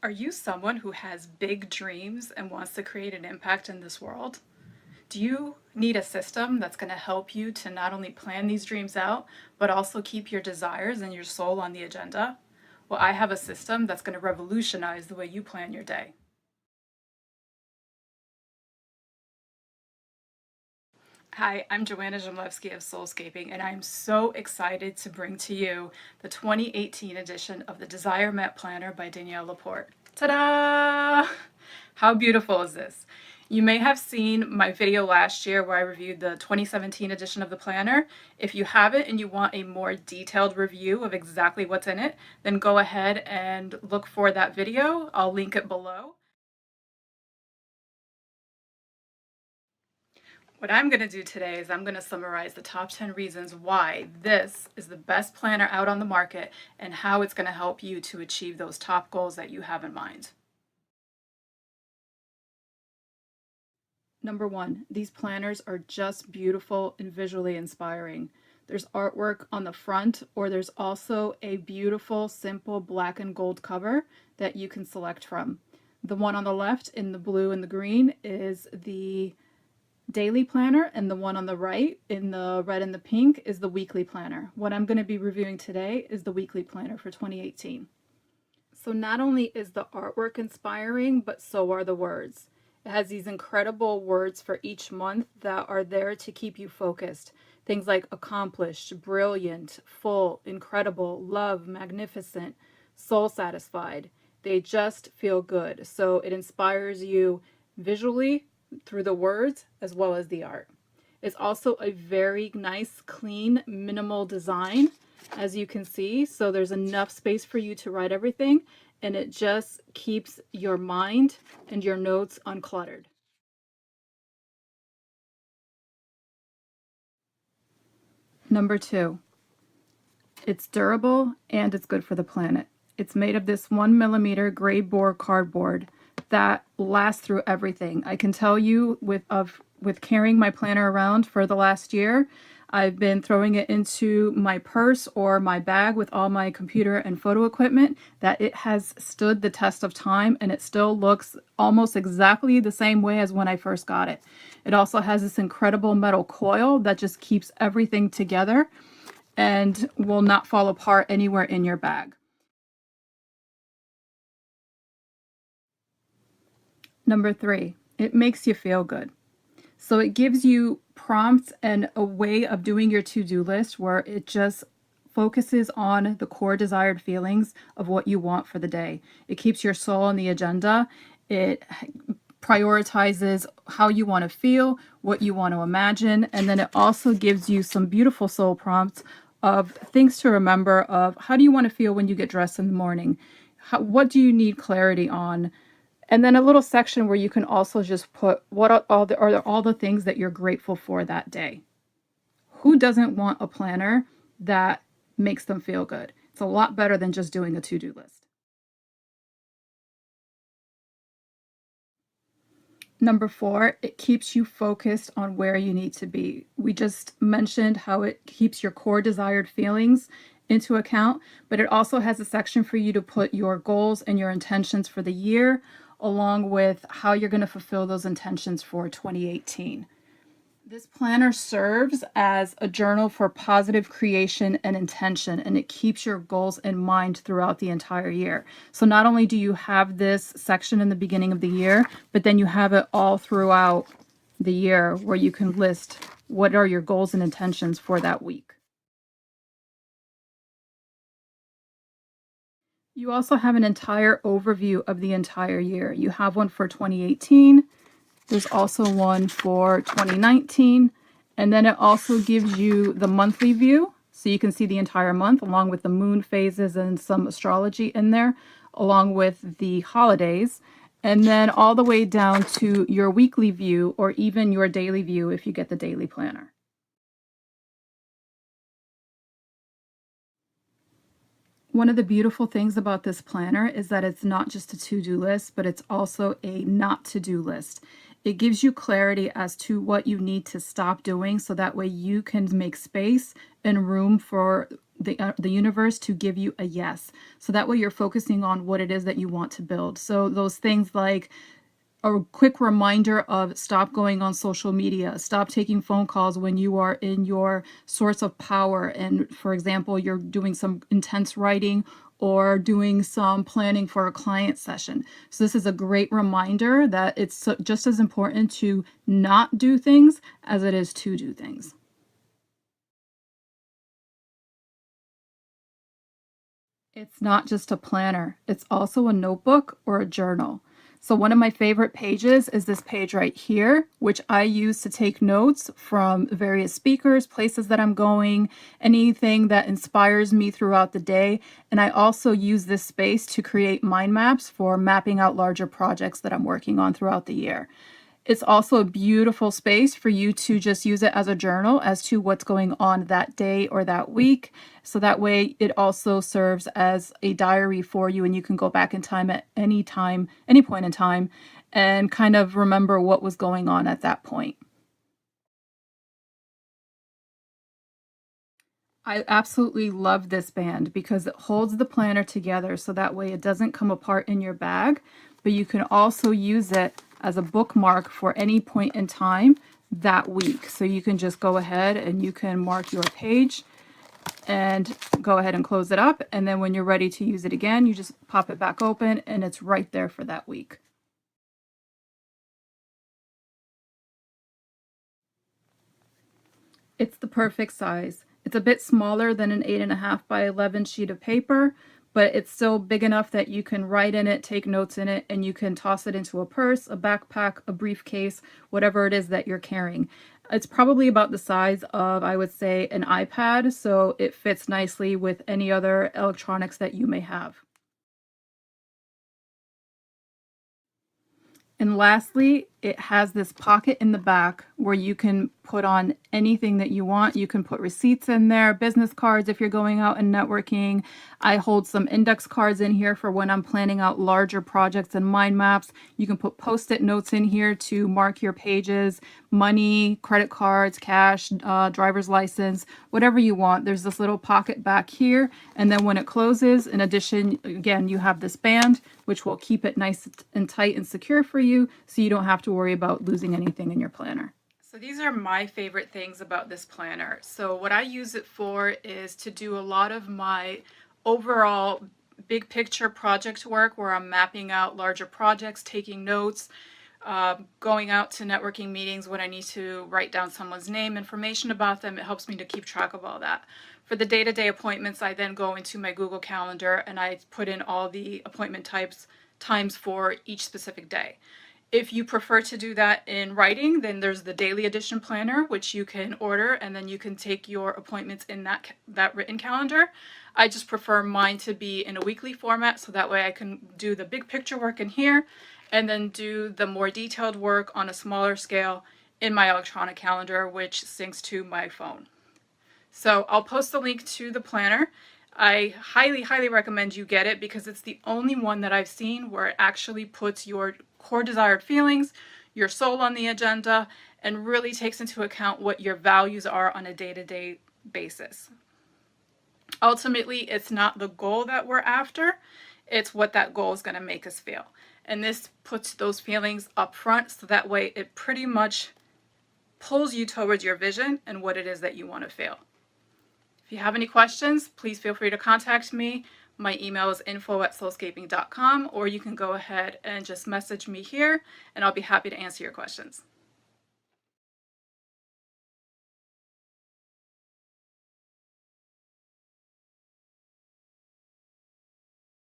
Are you someone who has big dreams and wants to create an impact in this world? Do you need a system that's going to help you to not only plan these dreams out, but also keep your desires and your soul on the agenda? Well, I have a system that's going to revolutionize the way you plan your day. Hi, I'm Joanna Zhemlevsky of Soulscaping, and I'm so excited to bring to you the 2018 edition of the Desire Map Planner by Danielle Laporte. Ta-da! How beautiful is this? You may have seen my video last year where I reviewed the 2017 edition of the planner. If you haven't and you want a more detailed review of exactly what's in it, then go ahead and look for that video. I'll link it below. What I'm going to do today is I'm going to summarize the top 10 reasons why this is the best planner out on the market and how it's going to help you to achieve those top goals that you have in mind. Number one, these planners are just beautiful and visually inspiring. There's artwork on the front, or there's also a beautiful, simple black and gold cover that you can select from. The one on the left in the blue and the green is the daily planner, and the one on the right in the red and the pink is the weekly planner. What I'm going to be reviewing today is the weekly planner for 2018. So not only is the artwork inspiring, but so are the words. It has these incredible words for each month that are there to keep you focused. Things like accomplished, brilliant, full, incredible, love, magnificent, soul satisfied. They just feel good. So it inspires you visually through the words as well as the art. It's also a very nice, clean, minimal design, as you can see. So there's enough space for you to write everything, and it just keeps your mind and your notes uncluttered. Number two, it's durable and it's good for the planet. It's made of this 1mm gray bore cardboard that lasts through everything. I can tell you with carrying my planner around for the last year, I've been throwing it into my purse or my bag with all my computer and photo equipment, that it has stood the test of time and it still looks almost exactly the same way as when I first got it. It also has this incredible metal coil that just keeps everything together and will not fall apart anywhere in your bag. Number three, it makes you feel good. So it gives you prompts and a way of doing your to-do list where it just focuses on the core desired feelings of what you want for the day. It keeps your soul on the agenda. It prioritizes how you want to feel, what you want to imagine, and then it also gives you some beautiful soul prompts of things to remember of how do you want to feel when you get dressed in the morning? What do you need clarity on? And then a little section where you can also just put what are all the things that you're grateful for that day. Who doesn't want a planner that makes them feel good? It's a lot better than just doing a to-do list. Number four, it keeps you focused on where you need to be. We just mentioned how it keeps your core desired feelings into account, but it also has a section for you to put your goals and your intentions for the year, along with how you're going to fulfill those intentions for 2018. This planner serves as a journal for positive creation and intention, and it keeps your goals in mind throughout the entire year. So not only do you have this section in the beginning of the year, but then you have it all throughout the year where you can list what are your goals and intentions for that week. You also have an entire overview of the entire year. You have one for 2018. There's also one for 2019. And then it also gives you the monthly view. So you can see the entire month along with the moon phases and some astrology in there, along with the holidays. And then all the way down to your weekly view or even your daily view if you get the daily planner. One of the beautiful things about this planner is that it's not just a to-do list, but it's also a not to-do list. It gives you clarity as to what you need to stop doing so that way you can make space and room for the universe to give you a yes. So that way you're focusing on what it is that you want to build. So those things like a quick reminder of stop going on social media, stop taking phone calls when you are in your source of power. And for example, you're doing some intense writing or doing some planning for a client session. So this is a great reminder that it's just as important to not do things as it is to do things. It's not just a planner, it's also a notebook or a journal. So one of my favorite pages is this page right here, which I use to take notes from various speakers, places that I'm going, anything that inspires me throughout the day. And I also use this space to create mind maps for mapping out larger projects that I'm working on throughout the year. It's also a beautiful space for you to just use it as a journal as to what's going on that day or that week. So that way it also serves as a diary for you, and you can go back in time at any time, any point in time, and kind of remember what was going on at that point. I absolutely love this band because it holds the planner together so that way it doesn't come apart in your bag, but you can also use it as a bookmark for any point in time that week. So you can just go ahead and you can mark your page and go ahead and close it up. And then when you're ready to use it again, you just pop it back open and it's right there for that week. It's the perfect size. It's a bit smaller than an 8.5 by 11 sheet of paper, but it's still big enough that you can write in it, take notes in it, and you can toss it into a purse, a backpack, a briefcase, whatever it is that you're carrying. It's probably about the size of, I would say, an iPad, so it fits nicely with any other electronics that you may have. And lastly, it has this pocket in the back where you can put on anything that you want. You can put receipts in there, business cards if you're going out and networking. I hold some index cards in here for when I'm planning out larger projects and mind maps. You can put post-it notes in here to mark your pages, money, credit cards, cash, driver's license, whatever you want. There's this little pocket back here. And then when it closes, in addition, again, you have this band, which will keep it nice and tight and secure for you so you don't have to worry about losing anything in your planner. So these are my favorite things about this planner. So what I use it for is to do a lot of my overall big picture project work where I'm mapping out larger projects, taking notes, going out to networking meetings when I need to write down someone's name, information about them. It helps me to keep track of all that. For the day-to-day appointments, I then go into my Google Calendar and I put in all the appointment times for each specific day. If you prefer to do that in writing, then there's the daily edition planner, which you can order, and then you can take your appointments in that written calendar. I just prefer mine to be in a weekly format, so that way I can do the big picture work in here, and then do the more detailed work on a smaller scale in my electronic calendar, which syncs to my phone. So I'll post the link to the planner. I highly, highly recommend you get it because it's the only one that I've seen where it actually puts your core desired feelings, your soul on the agenda, and really takes into account what your values are on a day-to-day basis. Ultimately, it's not the goal that we're after, it's what that goal is going to make us feel. And this puts those feelings up front so that way it pretty much pulls you towards your vision and what it is that you want to feel. If you have any questions, please feel free to contact me. My email is info@soulscaping.com, or you can go ahead and just message me here and I'll be happy to answer your questions.